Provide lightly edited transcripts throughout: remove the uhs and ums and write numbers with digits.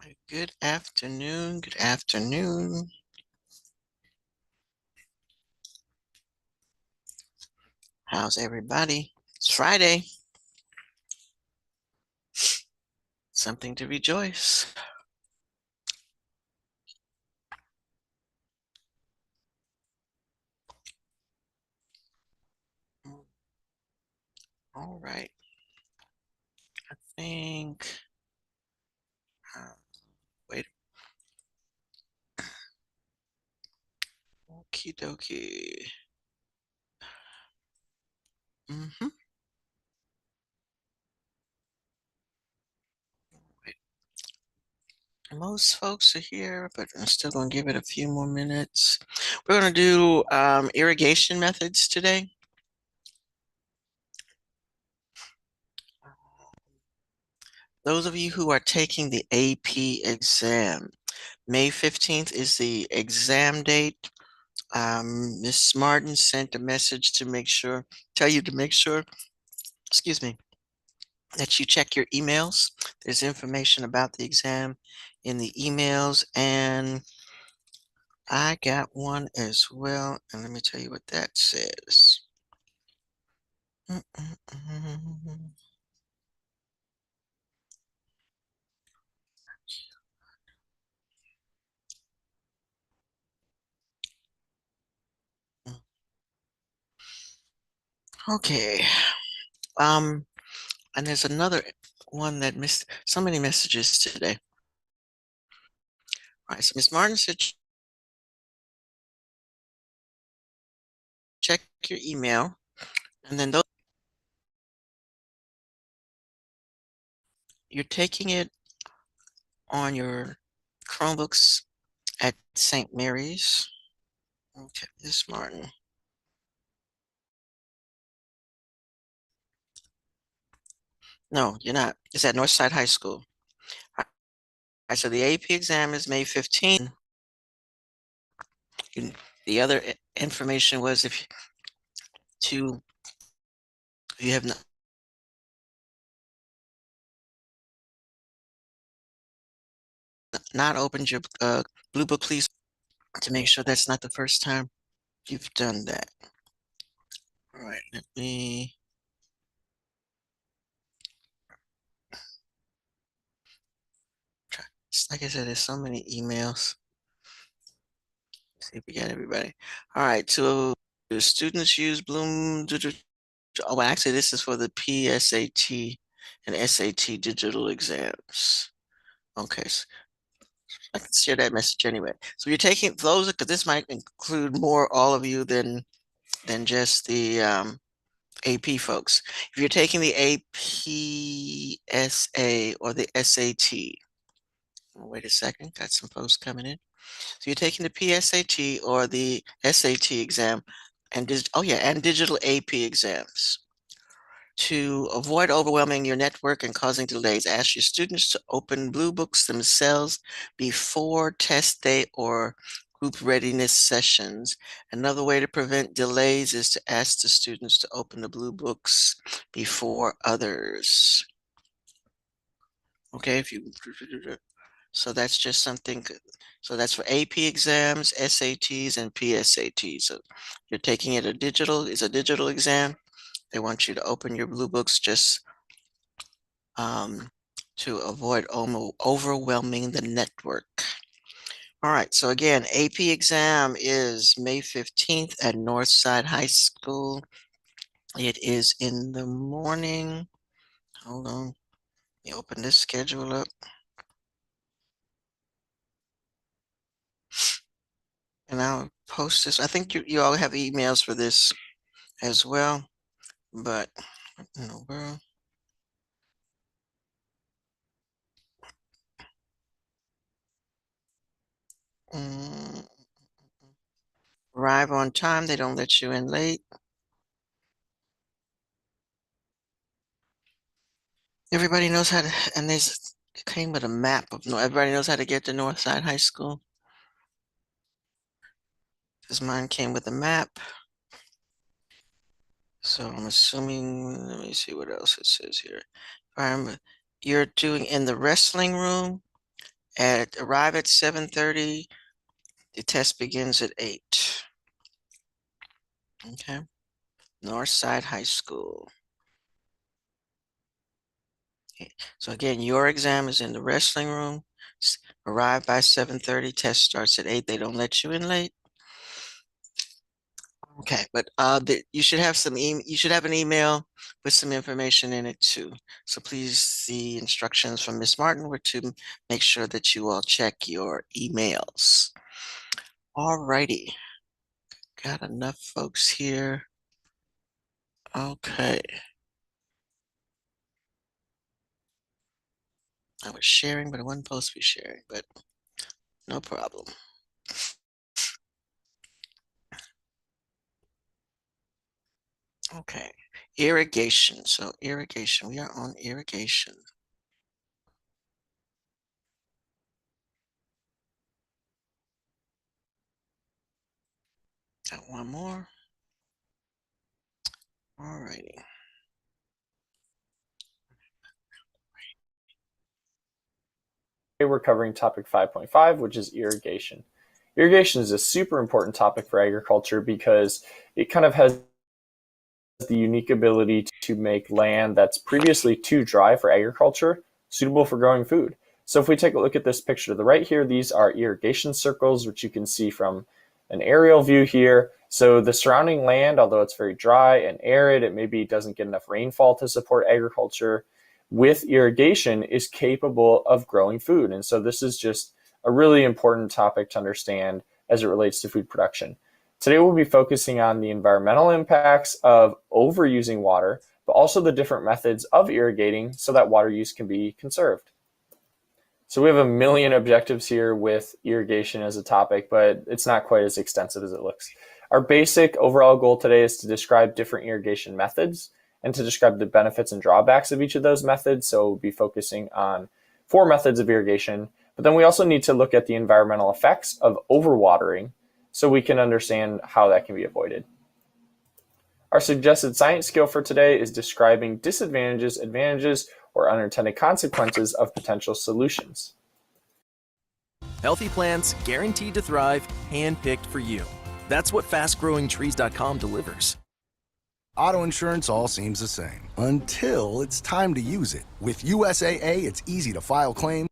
right, good afternoon. Good afternoon. How's everybody? It's Friday. Something to rejoice. All right. I think. Uh, wait. Okie dokie. Mm-hmm. Wait. Most folks are here, but I'm still going to give it a few more minutes. We're going to do irrigation methods today. Those of you who are taking the AP exam, May 15th is the exam date. Miss Martin sent a message to tell you to make sure, excuse me, that you check your emails. There's information about the exam in the emails, and I got one as well. And let me tell you what that says. Mm-mm-mm. Okay. Um, and there's another one that missed so many messages today. All right, so Miss Martin said check your email, and then you're taking it on your Chromebooks at St. Mary's. Okay, Miss Martin. No, you're not. It's at Northside High School. All right, so the AP exam is May 15th. The other information was if you have not opened your Blue Book, please, to make sure that's not the first time you've done that. All right, let me try. Like I said, there's so many emails. See if we got everybody. All right, so do students use Bloom? Oh, well, actually, this is for the PSAT and SAT digital exams. Okay, so I can share that message anyway. So you're taking those because this might include more all of you than just the AP folks. If you're taking the APSA or the SAT, wait a second, got some folks coming in. So you're taking the PSAT or the SAT exam and digital AP exams. To avoid overwhelming your network and causing delays, ask your students to open Blue Books themselves before test day or group readiness sessions. Another way to prevent delays is to ask the students to open the Blue Books before others. Okay, so that's just something. So that's for AP exams, SATs, and PSATs. So you're taking it's a digital exam. They want you to open your Blue Books just to avoid overwhelming the network. All right, so again, AP exam is May 15th at Northside High School. It is in the morning. Hold on, let me open this schedule up. And I'll post this. I think you all have emails for this as well, but no, bro. Mm, arrive on time. They don't let you in late. Everybody knows how to, and this came with a map of, no, everybody knows how to get to Northside High School. Because mine came with a map. So I'm assuming, let me see what else it says here. You're doing in the wrestling room. Arrive at 7:30. The test begins at 8. Okay. Northside High School. Okay. So again, your exam is in the wrestling room. Arrive by 7:30. Test starts at 8. They don't let you in late. Okay, but you should have you should have an email with some information in it too. So please, the instructions from Miss Martin were to make sure that you all check your emails. All righty, got enough folks here. Okay. I was sharing, but I wasn't supposed to be sharing, but no problem. Okay, irrigation. So irrigation, we are on irrigation. Got one more. All righty. We're covering topic 5.5, which is irrigation. Irrigation is a super important topic for agriculture because it kind of has the unique ability to make land that's previously too dry for agriculture suitable for growing food. So if we take a look at this picture to the right here, these are irrigation circles, which you can see from an aerial view here. So the surrounding land, although it's very dry and arid, it maybe doesn't get enough rainfall to support agriculture, with irrigation is capable of growing food. And so this is just a really important topic to understand as it relates to food production. Today we'll be focusing on the environmental impacts of overusing water, but also the different methods of irrigating so that water use can be conserved. So we have a million objectives here with irrigation as a topic, but it's not quite as extensive as it looks. Our basic overall goal today is to describe different irrigation methods and to describe the benefits and drawbacks of each of those methods. So we'll be focusing on 4 methods of irrigation, but then we also need to look at the environmental effects of overwatering so we can understand how that can be avoided. Our suggested science skill for today is describing disadvantages, advantages, or unintended consequences of potential solutions. Healthy plants guaranteed to thrive, handpicked for you. That's what FastGrowingTrees.com delivers. Auto insurance all seems the same until it's time to use it. With USAA, it's easy to file claims.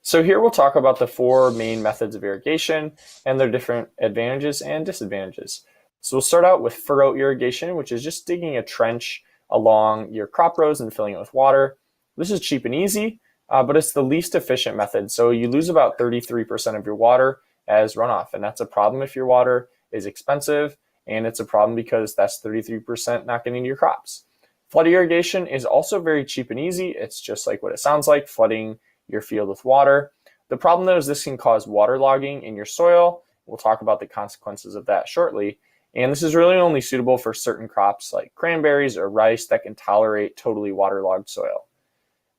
So here we'll talk about the 4 main methods of irrigation and their different advantages and disadvantages. So we'll start out with furrow irrigation, which is just digging a trench along your crop rows and filling it with water. This is cheap and easy, but it's the least efficient method. So you lose about 33% of your water as runoff, and that's a problem if your water is expensive, and it's a problem because that's 33% not getting to your crops. Flood irrigation is also very cheap and easy. It's just like what it sounds like, flooding your field with water. The problem though is this can cause waterlogging in your soil. We'll talk about the consequences of that shortly. And this is really only suitable for certain crops like cranberries or rice that can tolerate totally waterlogged soil.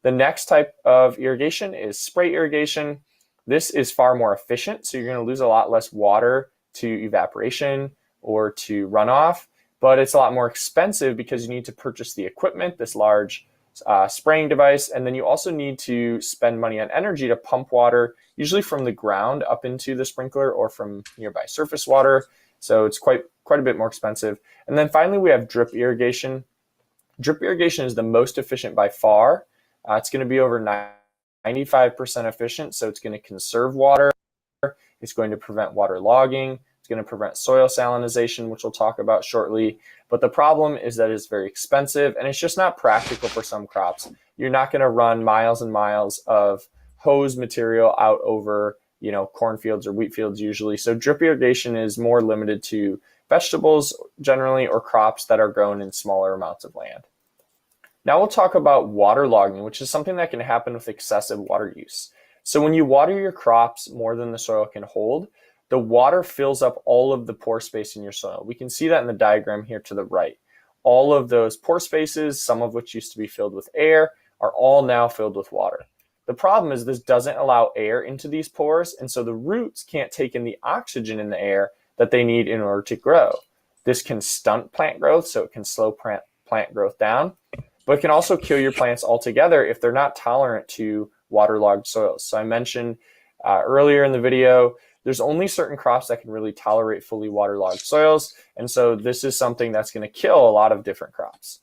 The next type of irrigation is spray irrigation. This is far more efficient, so you're going to lose a lot less water to evaporation or to runoff, but it's a lot more expensive because you need to purchase the equipment, this large spraying device, and then you also need to spend money on energy to pump water, usually from the ground up into the sprinkler or from nearby surface water. So it's quite a bit more expensive. And then finally, we have drip irrigation. Drip irrigation is the most efficient by far. It's going to be over 95% efficient, so it's going to conserve water. It's going to prevent water logging. It's going to prevent soil salinization, which we'll talk about shortly. But the problem is that it's very expensive and it's just not practical for some crops. You're not going to run miles and miles of hose material out over, cornfields or wheat fields usually. So drip irrigation is more limited to vegetables generally or crops that are grown in smaller amounts of land. Now we'll talk about waterlogging, which is something that can happen with excessive water use. So when you water your crops more than the soil can hold, the water fills up all of the pore space in your soil. We can see that in the diagram here to the right. All of those pore spaces, some of which used to be filled with air, are all now filled with water. The problem is this doesn't allow air into these pores, and so the roots can't take in the oxygen in the air that they need in order to grow. This can stunt plant growth, so it can slow plant growth down, but it can also kill your plants altogether if they're not tolerant to waterlogged soils. So I mentioned earlier in the video, there's only certain crops that can really tolerate fully waterlogged soils. And so this is something that's going to kill a lot of different crops.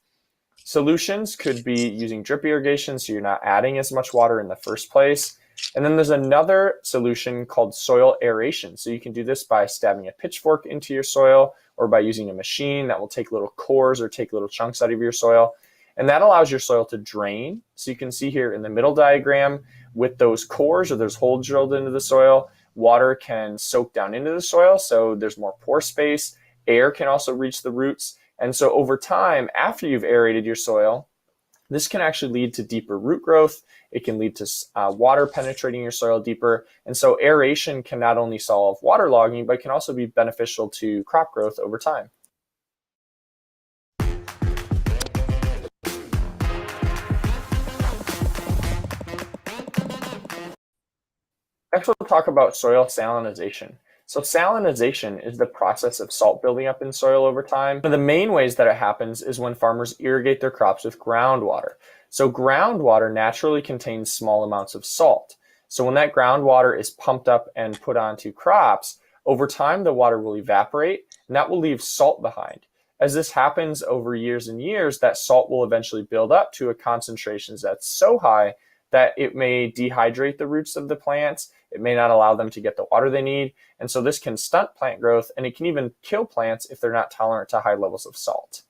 Solutions could be using drip irrigation, so you're not adding as much water in the first place. And then there's another solution called soil aeration. So you can do this by stabbing a pitchfork into your soil or by using a machine that will take little cores or take little chunks out of your soil. And that allows your soil to drain. So you can see here in the middle diagram with those cores or those holes drilled into the soil, water can soak down into the soil. So there's more pore space. Air can also reach the roots. And so over time, after you've aerated your soil, this can actually lead to deeper root growth. It can lead to water penetrating your soil deeper. And so aeration can not only solve waterlogging, but can also be beneficial to crop growth over time. Next, we'll talk about soil salinization. So salinization is the process of salt building up in soil over time. One of the main ways that it happens is when farmers irrigate their crops with groundwater. So groundwater naturally contains small amounts of salt. So when that groundwater is pumped up and put onto crops, over time the water will evaporate and that will leave salt behind. As this happens over years and years, that salt will eventually build up to a concentration that's so high that it may dehydrate the roots of the plants. It may not allow them to get the water they need. And so this can stunt plant growth, and it can even kill plants if they're not tolerant to high levels of salt.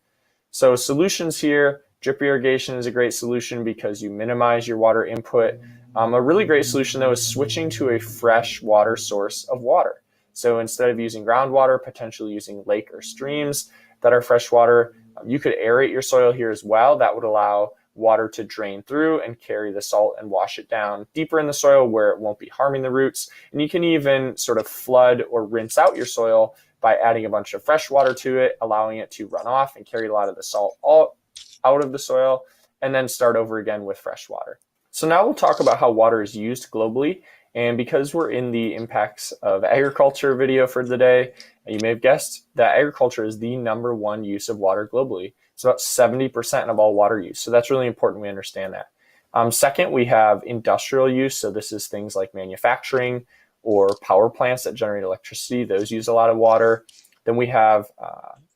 So solutions here, drip irrigation is a great solution because you minimize your water input. A really great solution though is switching to a fresh water source of water. So instead of using groundwater, potentially using lake or streams that are fresh water, you could aerate your soil here as well. That would allow water to drain through and carry the salt and wash it down deeper in the soil where it won't be harming the roots. And you can even sort of flood or rinse out your soil by adding a bunch of fresh water to it, allowing it to run off and carry a lot of the salt all out of the soil, and then start over again with fresh water. So now we'll talk about how water is used globally. And because we're in the impacts of agriculture video for the day, you may have guessed that agriculture is the #1 use of water globally. It's about 70% of all water use. So that's really important we understand that. Second, we have industrial use. So this is things like manufacturing or power plants that generate electricity. Those use a lot of water. Then we have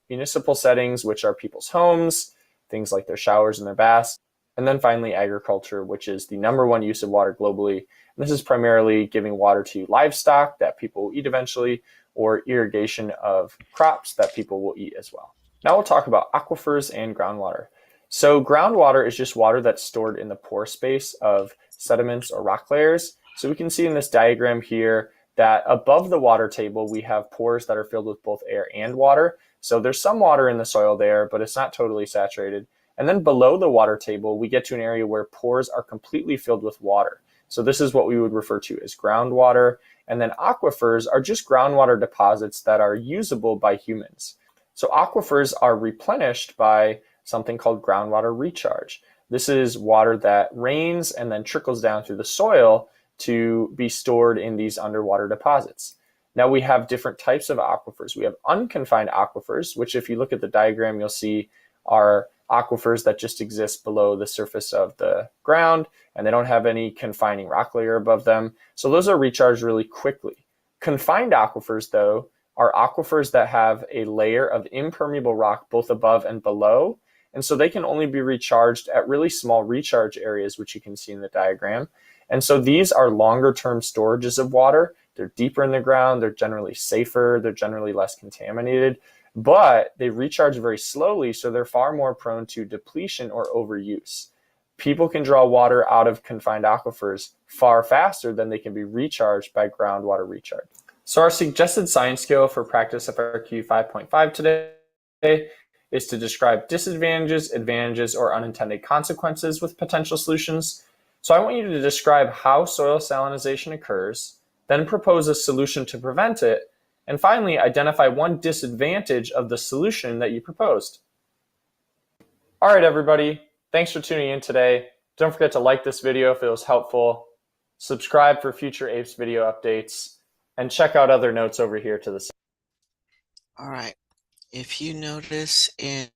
municipal settings, which are people's homes, things like their showers and their baths. And then finally, agriculture, which is the #1 use of water globally. And this is primarily giving water to livestock that people will eat eventually, or irrigation of crops that people will eat as well. Now we'll talk about aquifers and groundwater. So groundwater is just water that's stored in the pore space of sediments or rock layers. So we can see in this diagram here that above the water table, we have pores that are filled with both air and water. So there's some water in the soil there, but it's not totally saturated. And then below the water table, we get to an area where pores are completely filled with water. So this is what we would refer to as groundwater. And then aquifers are just groundwater deposits that are usable by humans. So aquifers are replenished by something called groundwater recharge. This is water that rains and then trickles down through the soil to be stored in these underwater deposits. Now we have different types of aquifers. We have unconfined aquifers, which if you look at the diagram, you'll see are aquifers that just exist below the surface of the ground and they don't have any confining rock layer above them. So those are recharged really quickly. Confined aquifers though are aquifers that have a layer of impermeable rock both above and below. And so they can only be recharged at really small recharge areas, which you can see in the diagram. And so these are longer term storages of water. They're deeper in the ground. They're generally safer. They're generally less contaminated, but they recharge very slowly. So they're far more prone to depletion or overuse. People can draw water out of confined aquifers far faster than they can be recharged by groundwater recharge. So our suggested science skill for practice FRQ 5.5 today is to describe disadvantages, advantages, or unintended consequences with potential solutions. So I want you to describe how soil salinization occurs, then propose a solution to prevent it, and finally identify one disadvantage of the solution that you proposed. All right, everybody, thanks for tuning in today. Don't forget to like this video if it was helpful, subscribe for future APES video updates, and check out other notes over here to the side. All right. If you notice in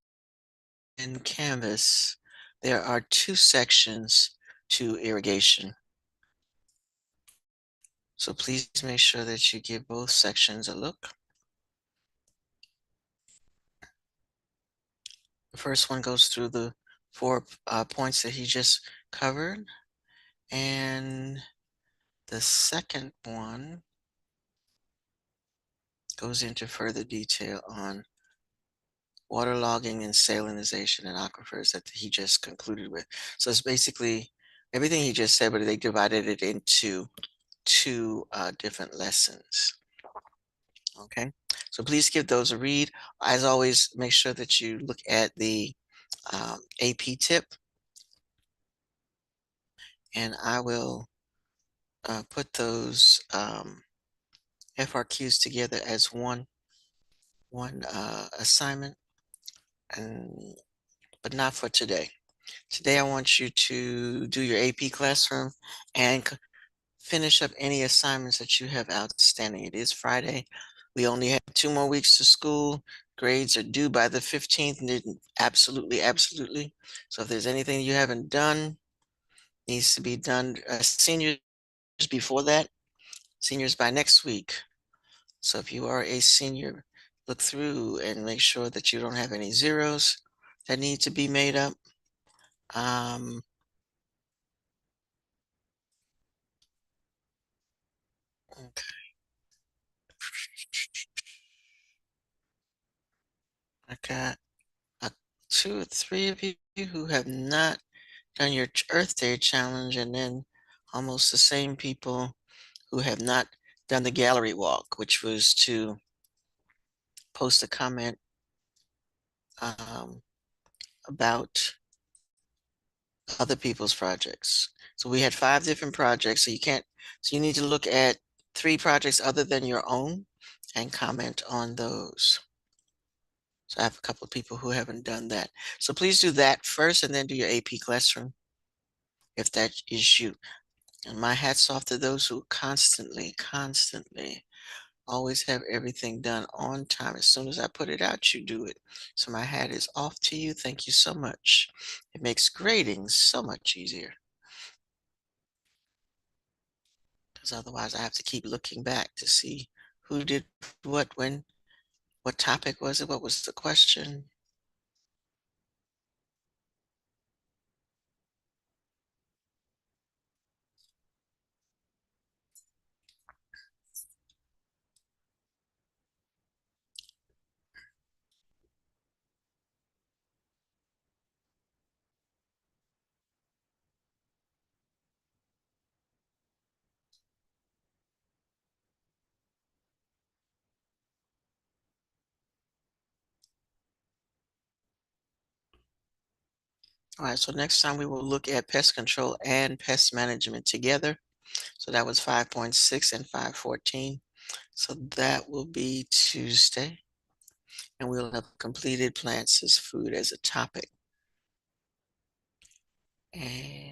Canvas, there are 2 sections to irrigation. So please make sure that you give both sections a look. The first one goes through the 4 points that he just covered, and the second one goes into further detail on waterlogging and salinization in aquifers that he just concluded with. So it's basically everything he just said, but they divided it into 2 different lessons. Okay, so please give those a read. As always, make sure that you look at the AP tip, and I will put those FRQs together as one assignment, and but not for today. Today, I want you to do your AP classroom and finish up any assignments that you have outstanding. It is Friday. We only have 2 more weeks to school. Grades are due by the 15th. Absolutely, absolutely. So if there's anything you haven't done, needs to be done. Seniors before that, seniors by next week. So if you are a senior, look through and make sure that you don't have any zeros that need to be made up. Um, okay. I got 2 or 3 of you who have not done your Earth Day challenge, and then almost the same people who have not done the gallery walk, which was to post a comment about other people's projects. So we had 5 different projects. So you need to look at 3 projects other than your own and comment on those. So I have a couple of people who haven't done that. So please do that first and then do your AP classroom if that is you. And my hat's off to those who constantly always have everything done on time. As soon as I put it out, you do it. So my hat is off to you. Thank you so much. It makes grading so much easier. Because otherwise I have to keep looking back to see who did what, when, what topic was it, what was the question. All right, so next time we will look at pest control and pest management together. So that was 5.6 and 514. So that will be Tuesday. And we'll have completed plants as food as a topic. And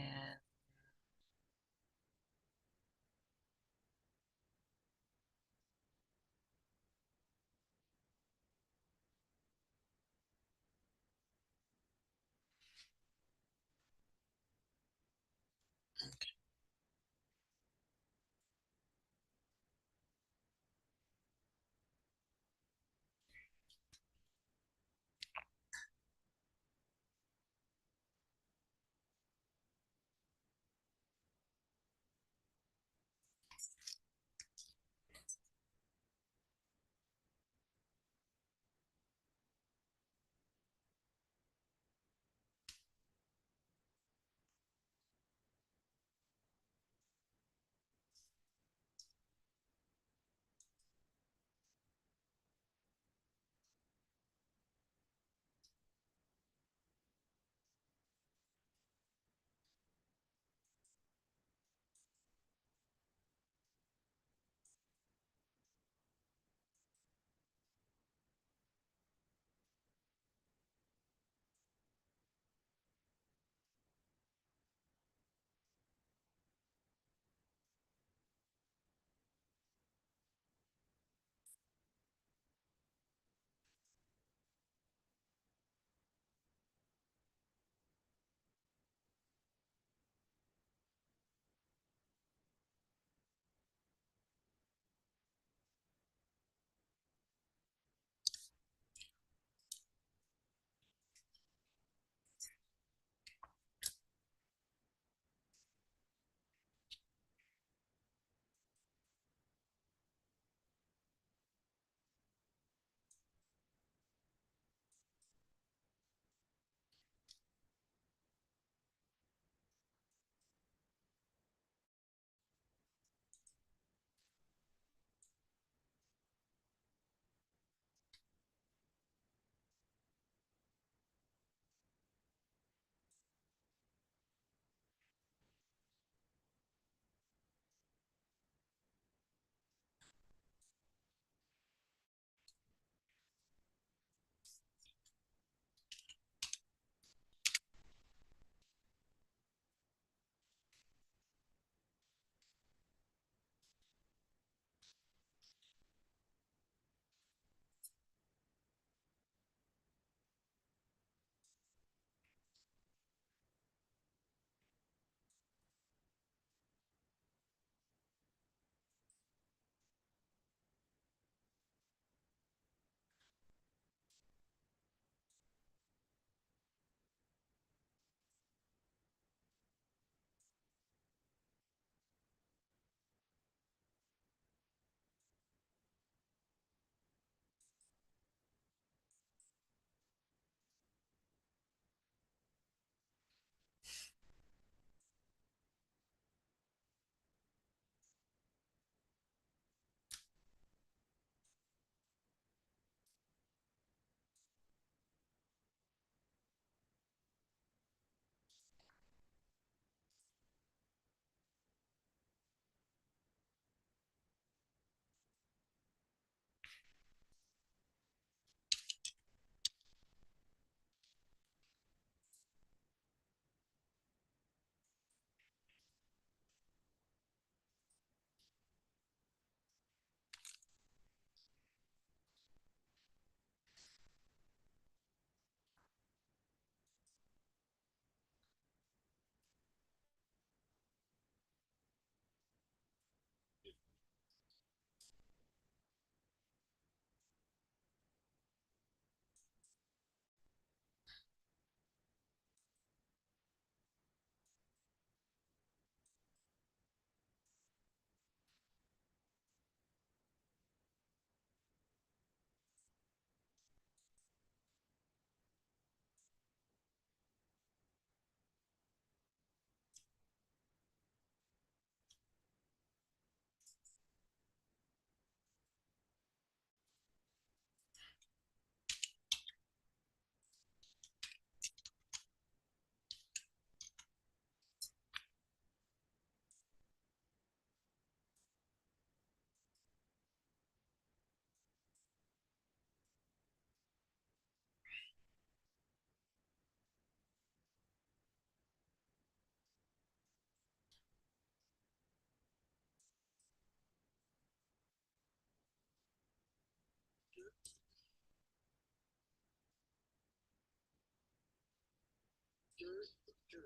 Hey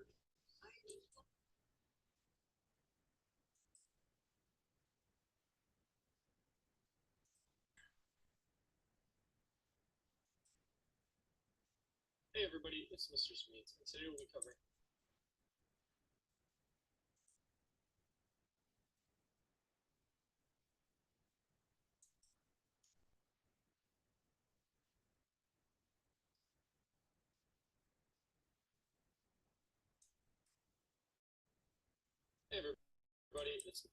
everybody, it's Mr. Smeets, and today we'll be covering. Hey everybody, it's.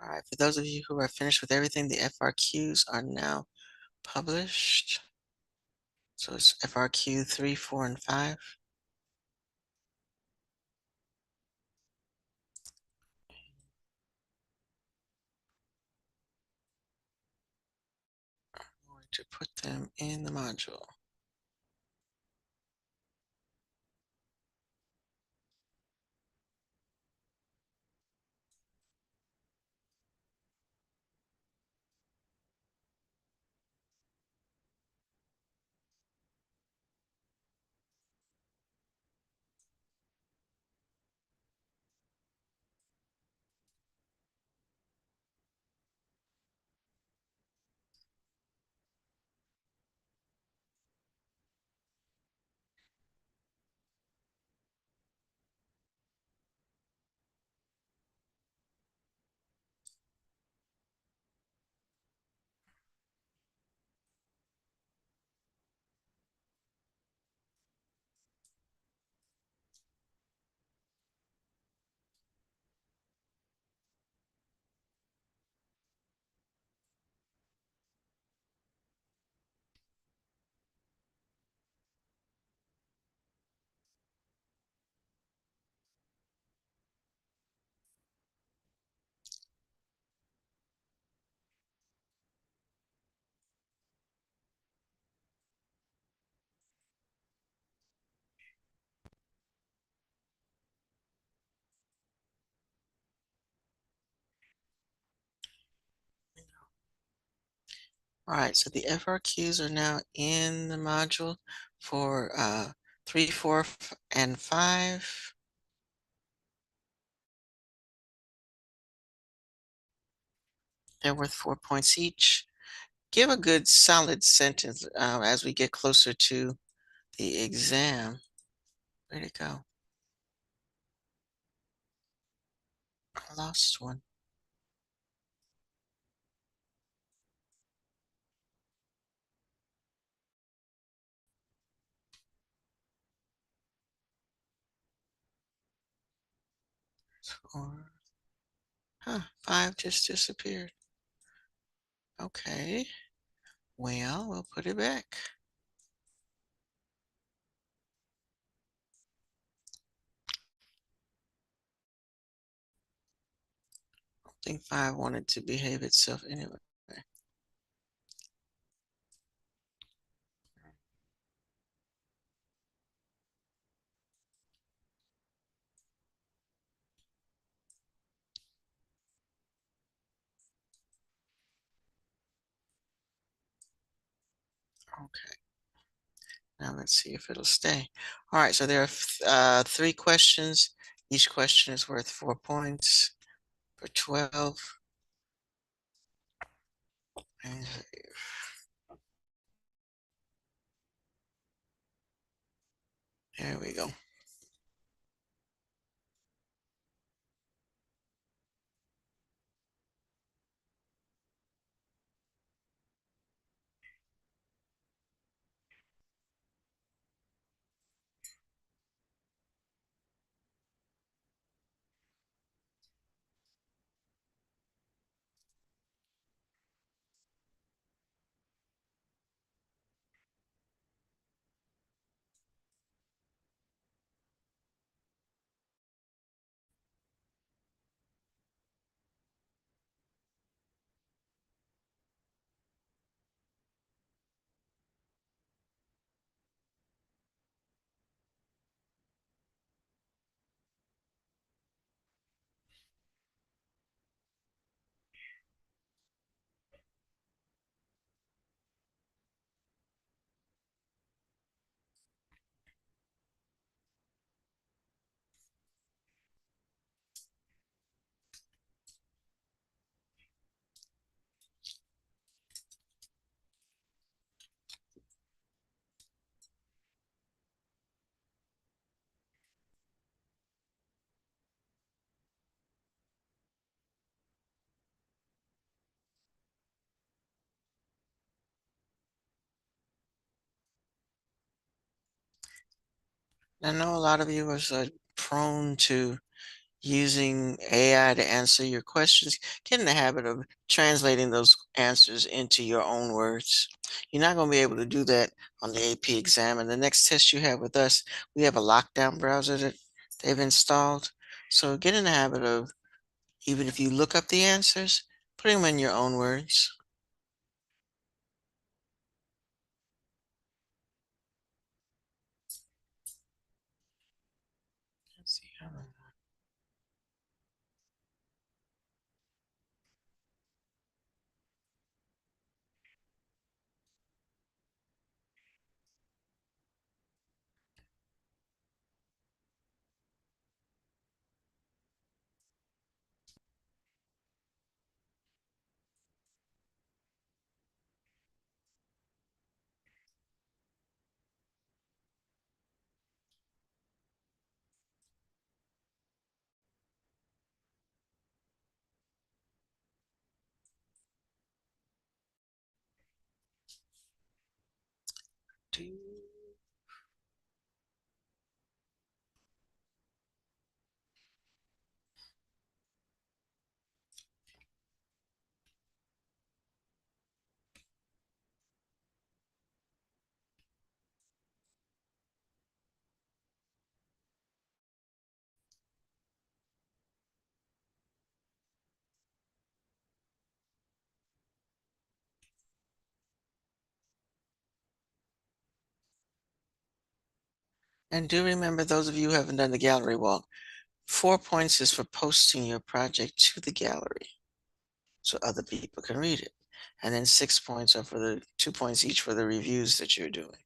All right, for those of you who are finished with everything, the FRQs are now published. So it's FRQ 3, 4, and 5. I'm going to put them in the module. All right, so the FRQs are now in the module for 3, 4, and 5. They're worth 4 points each. Give a good solid sentence as we get closer to the exam. Where'd it go? I lost one. Or, 5 just disappeared. Okay, well, we'll put it back. I think 5 wanted to behave itself anyway. Okay. Now let's see if it'll stay. All right, so there are 3 questions. Each question is worth 4 points for 12. And there we go. I know a lot of you are prone to using AI to answer your questions. Get in the habit of translating those answers into your own words. You're not going to be able to do that on the AP exam. And the next test you have with us, we have a lockdown browser that they've installed. So get in the habit of, even if you look up the answers, putting them in your own words. Let's see how. Do And do remember, those of you who haven't done the gallery walk, 4 points is for posting your project to the gallery so other people can read it. And then 6 points are for the 2 points each for the reviews that you're doing.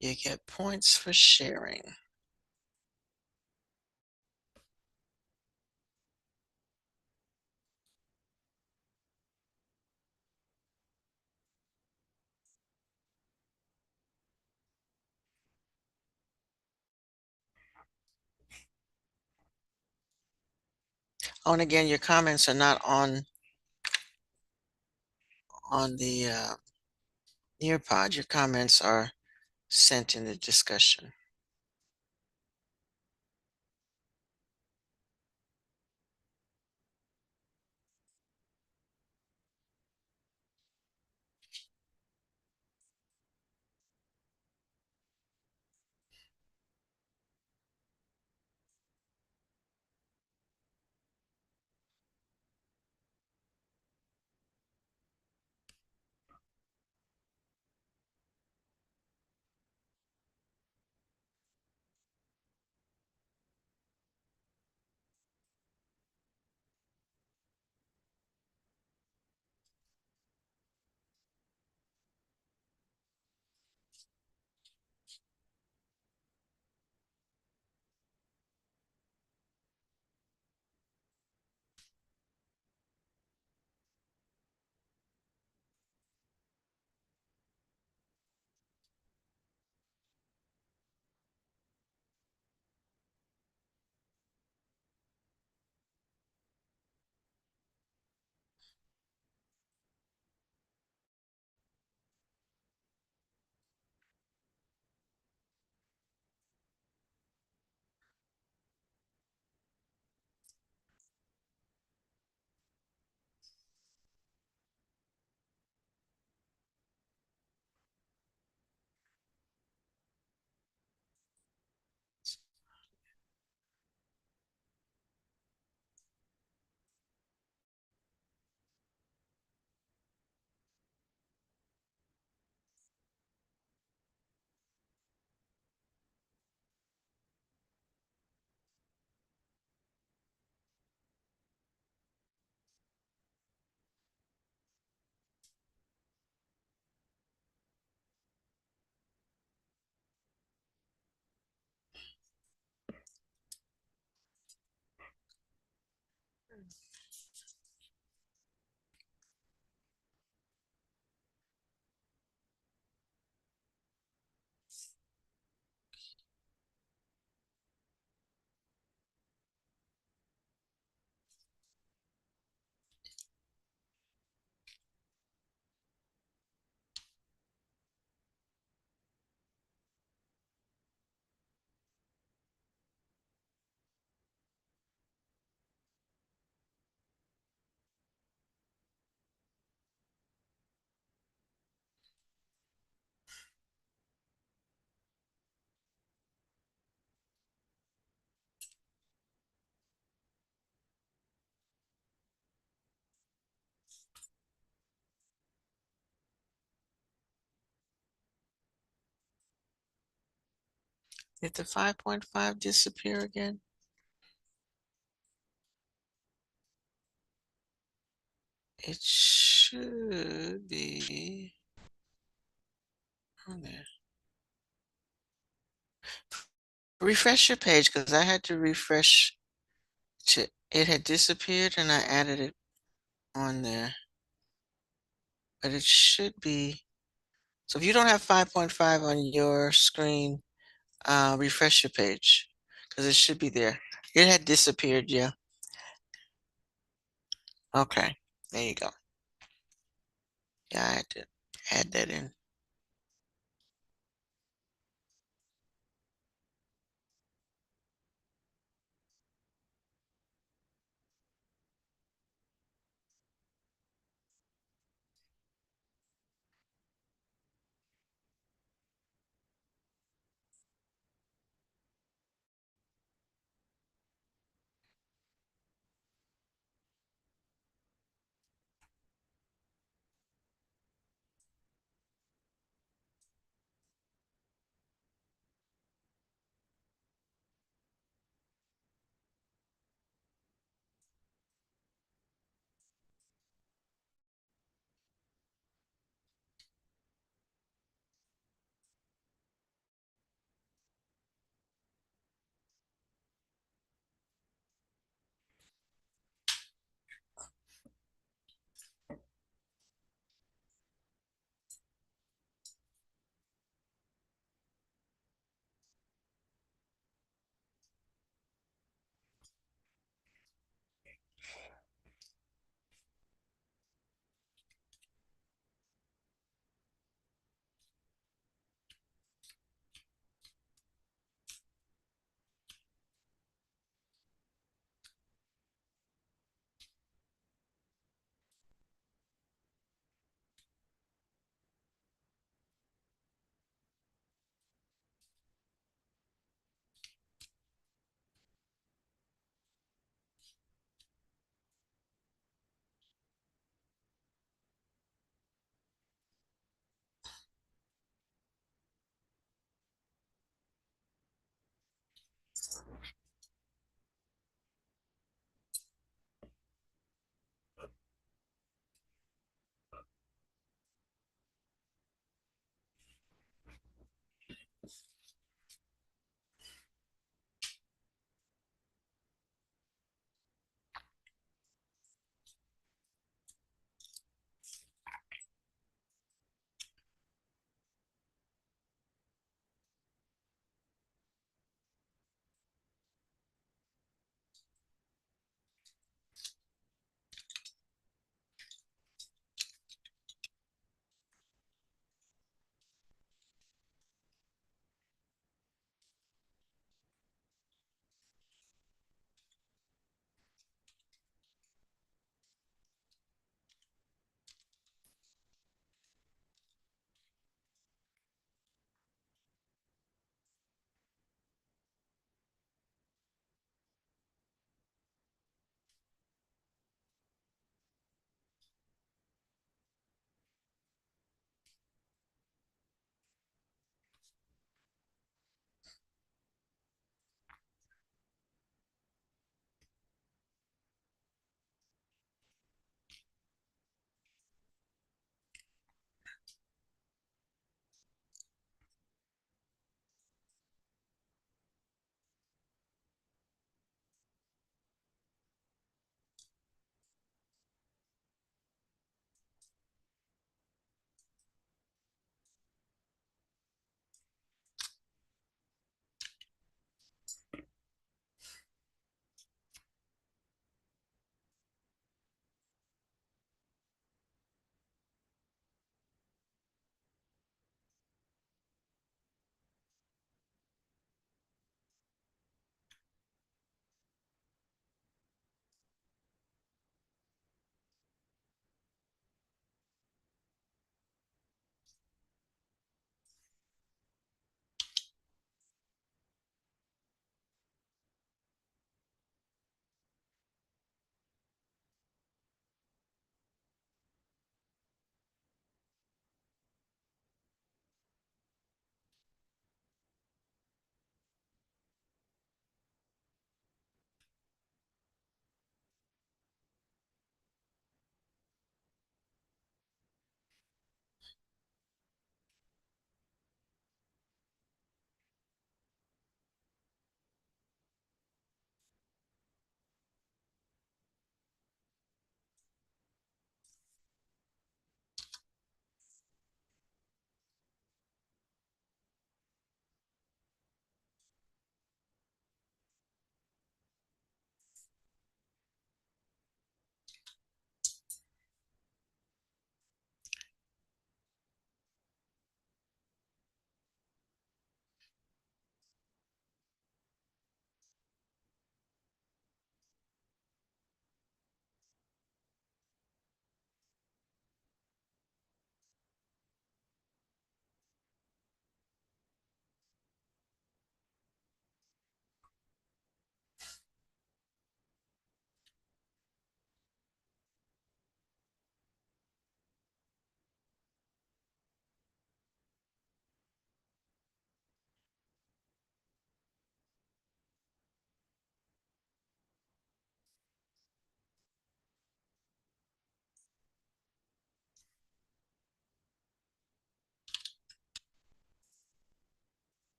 You get points for sharing. Oh, and again, your comments are not on the Nearpod. Your comments are sent in the discussion. Did the 5.5 disappear again? It should be on there. Refresh your page because I had to refresh it had disappeared and I added it on there. But it should be. So if you don't have 5.5 on your screen, refresh your page because it should be there. It had disappeared, yeah. Okay, there you go. Yeah, I had to add that in.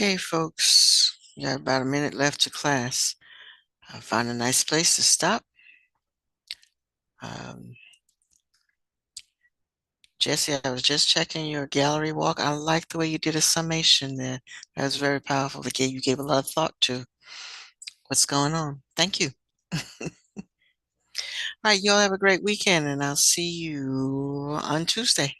Okay, folks, you got about a minute left to class. Find a nice place to stop. Jesse, I was just checking your gallery walk. I like the way you did a summation there. That was very powerful. You gave a lot of thought to what's going on. Thank you. All right, y'all have a great weekend, and I'll see you on Tuesday.